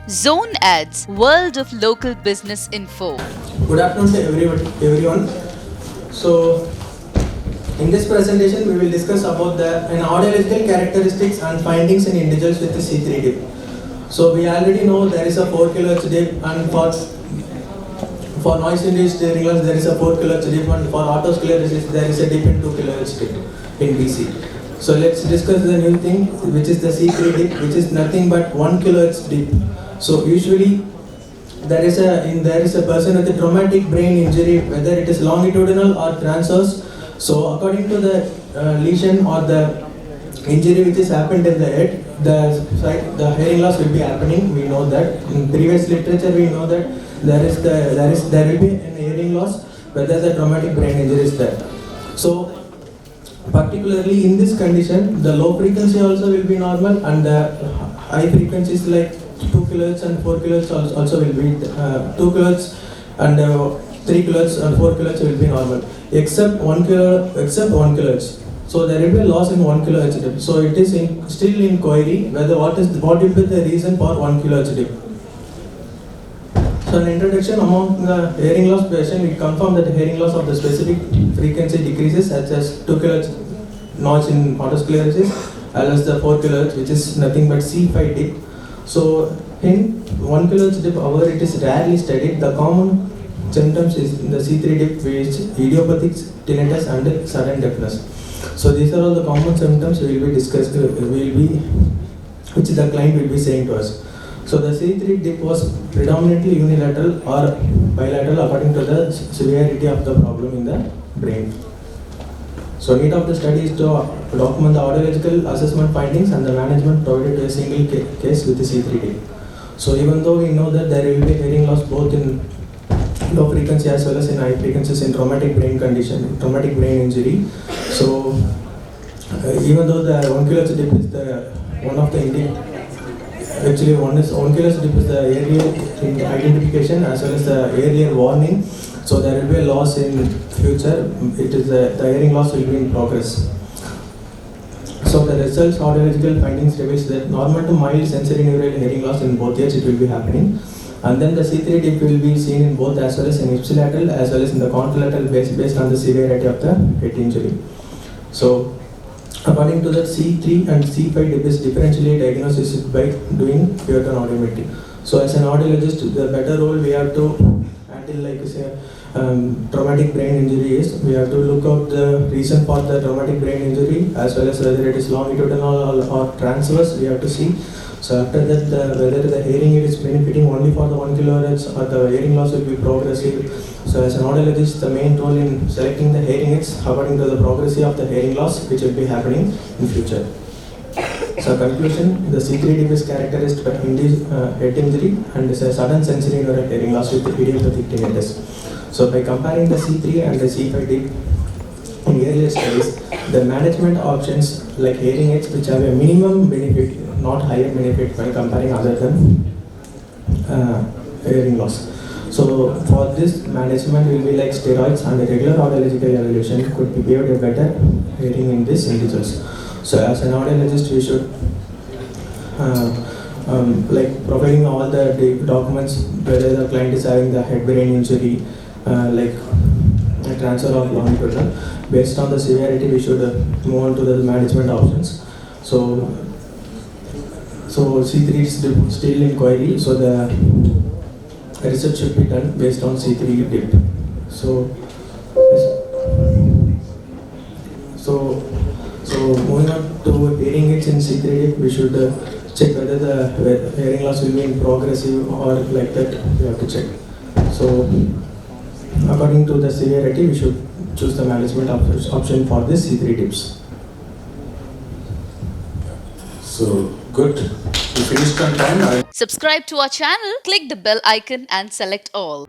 Zone Ads, World of Local Business Info. Good afternoon to everyone. So, in this presentation, we will discuss about the audiological characteristics and findings in individuals with the C3 dip. So, we already know there is a 4 kHz dip, and for noise-induced hearing loss, there is a 4 kHz dip, and for otosclerosis, there is a dip in 2 kHz dip in DC. So, let's discuss the new thing, which is the C3 dip, which is nothing but 1 kHz dip. So, usually there is a person with a traumatic brain injury, whether it is longitudinal or transverse. So according to the lesion or the injury which has happened in the head, the hearing loss will be happening. We know that in previous literature we know that there will be an hearing loss whether the traumatic brain injury is there. So particularly in this condition, the low frequency also will be normal, and the high frequencies like 2 kHz and 4 kHz also will be 2 kHz and 3 kHz and 4 kHz will be normal, except 1 kHz. So there will be a loss in 1 kHz dip. So it is still in query whether what will be the reason for 1 kHz dip. So in introduction, among the hearing loss patient, we confirm that the hearing loss of the specific frequency decreases, such as 2 kHz noise in otosclerosis, as well as the 4 kHz, which is nothing but C5 dip. So in 1 kHz dip, however, it is rarely studied. The common symptoms is in the C3 dip, which is idiopathic tinnitus and sudden deafness. So these are all the common symptoms we will be discussed, which the client will be saying to us. So the C3 dip was predominantly unilateral or bilateral according to the severity of the problem in the brain. So need of the study is to document the audiological assessment findings and the management provided to a single case with the C3 dip. So even though we know that there will be hearing loss both in low frequency as well as in high frequencies in traumatic brain condition, traumatic brain injury. So even though the 1 kHz dip is the one of the actually 1 kHz dip is the earlier identification as well as the earlier warning. So there will be a loss in future. It is the hearing loss will be in progress. So the results audiological findings reveals that normal to mild sensory neural hearing loss in both ears it will be happening, and then the C3 dip will be seen in both as well as in ipsilateral as well as in the contralateral based on the severity of the head injury. So according to that, C3 and C5 dip is differentially diagnosed by doing pure tone audiometry. So as an audiologist, the better role we have to handle, like say traumatic brain injury is, we have to look out the reason for the traumatic brain injury as well as whether it is longitudinal or transverse, we have to see. So after that, whether the hearing aid is benefiting only for the 1 kHz or the hearing loss will be progressive. So as an audiologist, the main role in selecting the hearing aids according to the progression of the hearing loss which will be happening in future. So conclusion, the C3 dip is characterized by head injury and is a sudden sensory neural hearing loss with idiopathic tinnitus. So by comparing the C3 and the C5 dip in earlier studies, the management options like hearing aids which have a minimum benefit, not higher benefit when comparing other than hearing loss. So for this, management will be like steroids, and a regular audiological evaluation could be gave a better hearing in these individuals. So as an audiologist, we should like providing all the documents whether the client is having the head brain injury, like a transfer of longitudinal. Based on the severity, we should move on to the management options. So C3 is still in query, so the research should be done based on C3 dip. So moving on to hearing aids in C3 dip, we should check whether the hearing loss will be in progressive or like that. We have to check. So according to the severity, we should choose the management option for this C3 dips. So good. We finished on time. Subscribe to our channel, click the bell icon and select all.